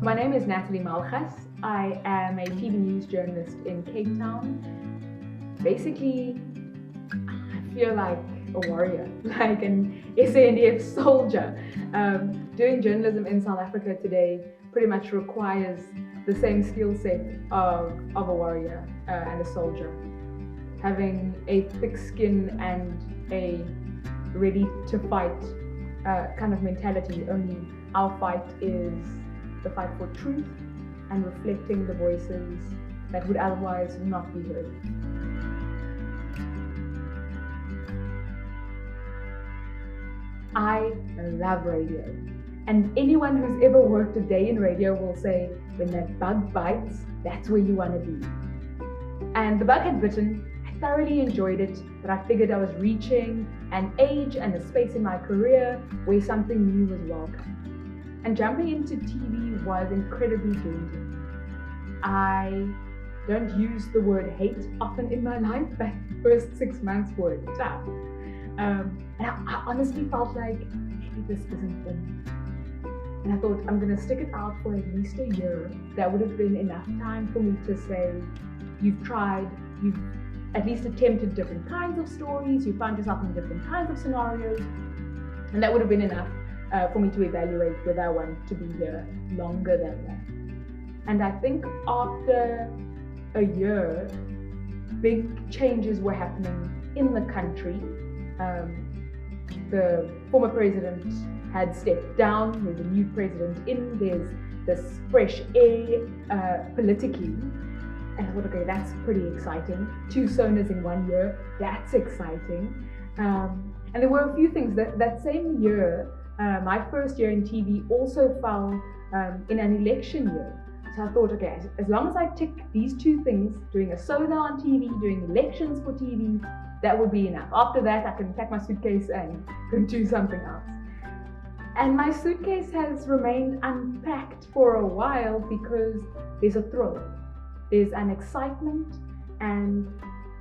My name is Natalie Malgas. I am a TV news journalist in Cape Town. Basically, I feel like a warrior, like an SANDF soldier. Doing journalism in South Africa today pretty much requires the same skill set of a warrior and a soldier. Having a thick skin and a ready to fight kind of mentality. Only our fight is the fight for truth and reflecting the voices that would otherwise not be heard. I love radio, and anyone who's ever worked a day in radio will say, when that bug bites, that's where you want to be. And the bug had bitten. I thoroughly enjoyed it, but I figured I was reaching an age and a space in my career where something new was welcome. And jumping into TV was incredibly daunting. I don't use the word hate often in my life, but the first 6 months were tough. And I honestly felt like maybe this isn't for me. And I thought, I'm going to stick it out for at least a year. That would have been enough time for me to say, you've tried, you've at least attempted different kinds of stories, you found yourself in different kinds of scenarios. And that would have been enough for me to evaluate whether I want to be here longer than that. And I think after a year, big changes were happening in the country. The former president had stepped down, there's a new president in, there's this fresh air politically. And I thought, okay, that's pretty exciting. 2 sonas in 1 year, that's exciting. And there were a few things that same year. My first year in TV also fell in an election year. So I thought, okay, as long as I tick these 2 things, doing a sona on TV, doing elections for TV, that would be enough. After that, I can pack my suitcase and go do something else. And my suitcase has remained unpacked for a while because there's a thrill, there's an excitement, and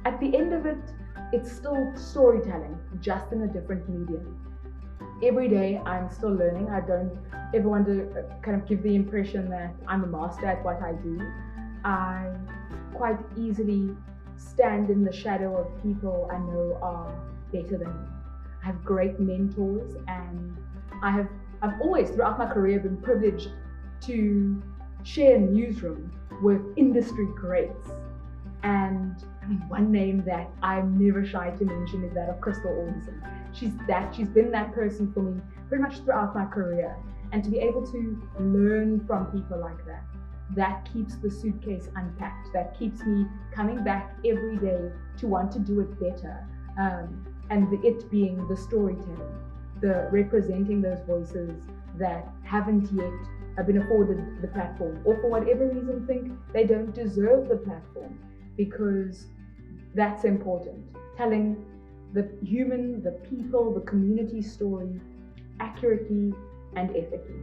at the end of it, it's still storytelling, just in a different medium. Every day I'm still learning. I don't ever want to kind of give the impression that I'm a master at what I do. I quite easily stand in the shadow of people I know are better than me. I have great mentors, and I've always throughout my career been privileged to share a newsroom with industry greats. And one name that I'm never shy to mention is that of Crystal Alderson. She's been that person for me pretty much throughout my career. And to be able to learn from people like that keeps the suitcase unpacked. That keeps me coming back every day to want to do it better. And it being the storytelling, the representing those voices that haven't yet been afforded the platform, or for whatever reason think they don't deserve the platform, because that's important. Telling the human, the people, the community story accurately and ethically.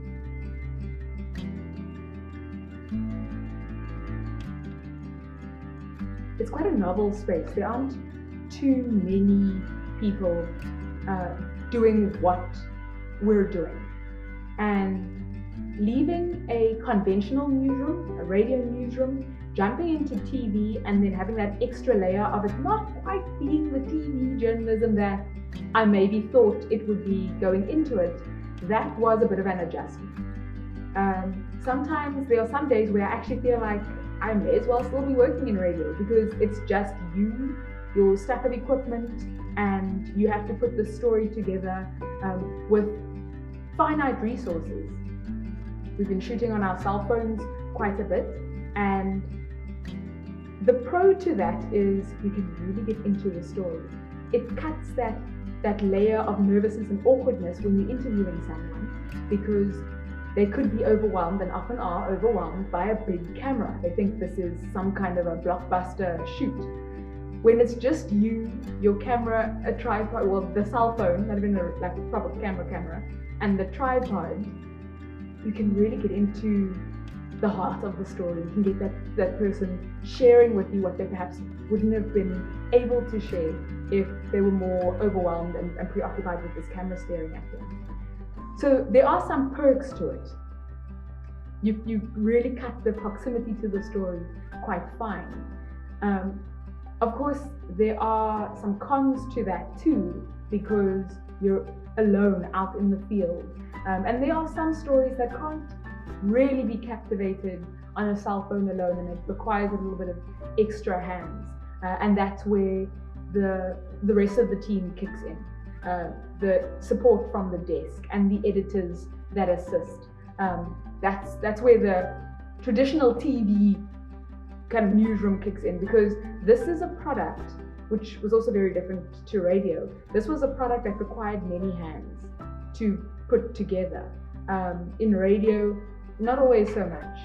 It's quite a novel space. There aren't too many people doing what we're doing. And leaving a conventional newsroom, a radio newsroom, jumping into TV and then having that extra layer of it not quite being the TV journalism that I maybe thought it would be going into it, that was a bit of an adjustment. Sometimes there are some days where I actually feel like I may as well still be working in radio, because it's just you, your stack of equipment, and you have to put the story together with finite resources. We've been shooting on our cell phones quite a bit, and the pro to that is you can really get into the story. It cuts that layer of nervousness and awkwardness when you're interviewing someone, because they could be overwhelmed, and often are overwhelmed, by a big camera. They think this is some kind of a blockbuster shoot. When it's just you, your camera, a tripod, well, the cell phone, not even a proper camera, and the tripod, you can really get into the heart of the story. You can get that person sharing with you what they perhaps wouldn't have been able to share if they were more overwhelmed and preoccupied with this camera staring at them. So there are some perks to it. you really cut the proximity to the story quite fine. Of course, there are some cons to that too, because you're alone out in the field. And there are some stories that can't really be captivated on a cell phone alone, and it requires a little bit of extra hands. And that's where the rest of the team kicks in. The support from the desk and the editors that assist. That's where the traditional TV kind of newsroom kicks in, because this is a product which was also very different to radio. This was a product that required many hands to put together. In radio, not always so much.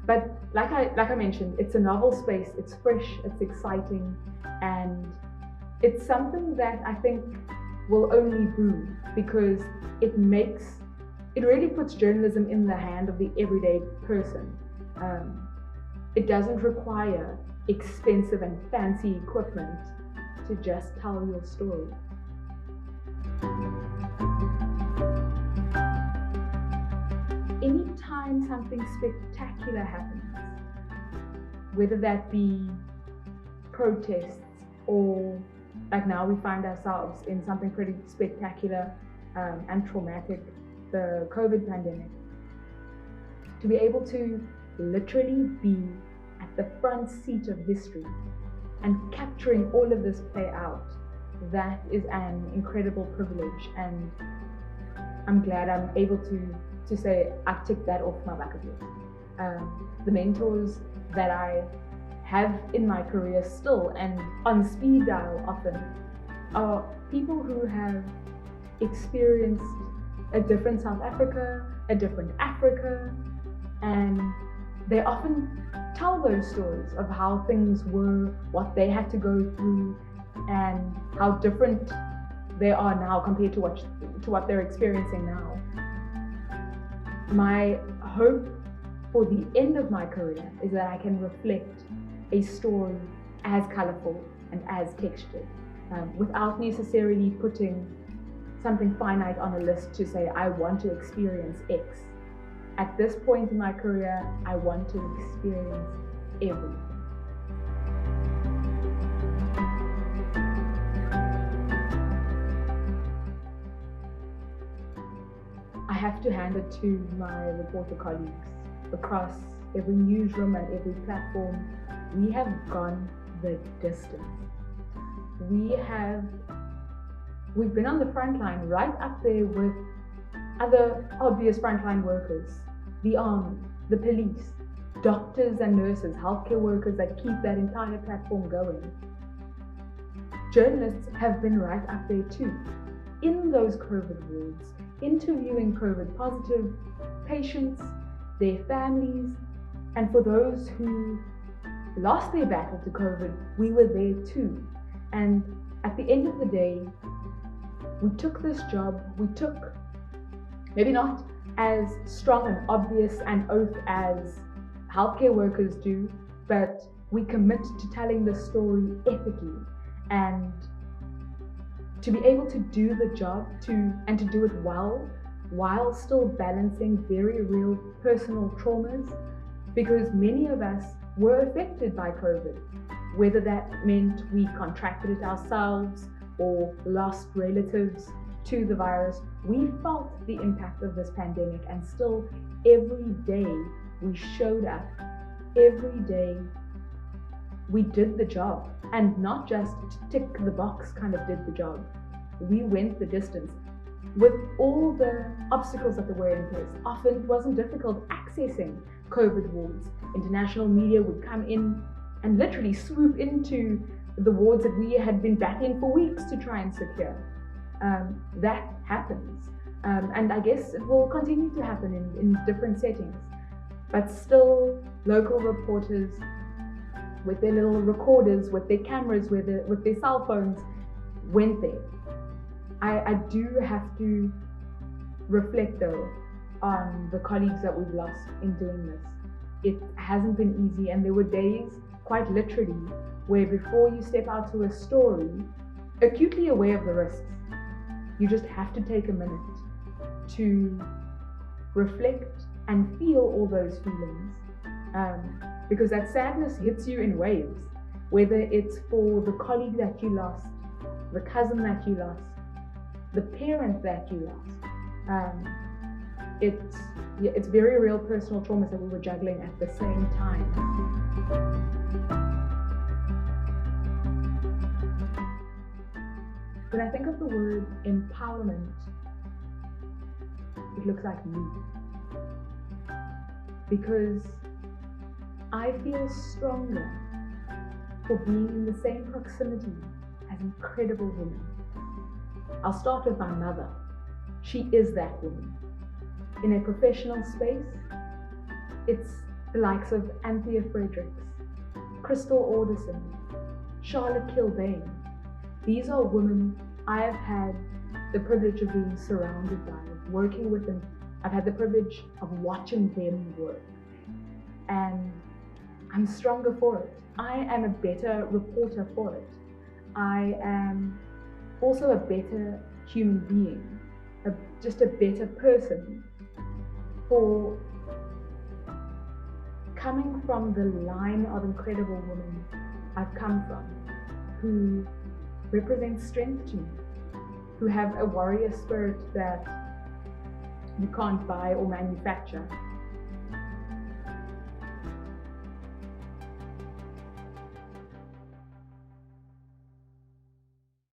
But like I mentioned, it's a novel space, it's fresh, it's exciting, and it's something that I think will only boom, because it really puts journalism in the hand of the everyday person. It doesn't require expensive and fancy equipment to just tell your story. Anytime something spectacular happens, whether that be protests or like now we find ourselves in something pretty spectacular and traumatic, the COVID pandemic, to be able to literally be at the front seat of history and capturing all of this play out, that is an incredible privilege, and I'm glad I'm able to say I've ticked that off my bucket list. The mentors that I have in my career still and on speed dial often are people who have experienced a different South Africa, a different Africa, and they often tell those stories of how things were, what they had to go through, and how different they are now compared to what they're experiencing now. My hope for the end of my career is that I can reflect a story as colorful and as textured, without necessarily putting something finite on a list to say I want to experience X. At this point in my career, I want to experience everything. I have to hand it to my reporter colleagues across every newsroom and every platform. We have gone the distance. We've been on the front line, right up there with other obvious frontline workers, the army, the police, doctors and nurses, healthcare workers that keep that entire platform going. Journalists have been right up there too, in those COVID wards, interviewing COVID positive patients, their families, and for those who lost their battle to COVID, we were there too. And at the end of the day, we took this job, we took maybe not as strong and obvious an oath as healthcare workers do, but we commit to telling the story ethically, and to be able to do the job and to do it well, while still balancing very real personal traumas, because many of us were affected by COVID, whether that meant we contracted it ourselves or lost relatives to the virus. We felt the impact of this pandemic, and still every day we showed up, every day we did the job, and not just tick the box kind of did the job. We went the distance with all the obstacles that were in place. Often it wasn't difficult accessing COVID wards. International media would come in and literally swoop into the wards that we had been battling for weeks to try and secure. That happens. And I guess it will continue to happen in different settings. But still, local reporters with their little recorders, with their cameras, with their cell phones, went there. I do have to reflect though on the colleagues that we've lost in doing this. It hasn't been easy, and there were days, quite literally, where before you step out to a story, acutely aware of the risks, you just have to take a minute to reflect and feel all those feelings, because that sadness hits you in waves, whether it's for the colleague that you lost, the cousin that you lost, the parent that you lost. It's very real personal traumas that we were juggling at the same time. When I think of the word empowerment, it looks like me. Because I feel stronger for being in the same proximity as incredible women. I'll start with my mother. She is that woman. In a professional space, it's the likes of Anthea Fredericks, Crystal Alderson, Charlotte Kilbane. These are women I have had the privilege of being surrounded by, of working with them. I've had the privilege of watching them work. And I'm stronger for it. I am a better reporter for it. I am also a better human being, just a better person for coming from the line of incredible women I've come from, who represent strength to me, who have a warrior spirit that you can't buy or manufacture.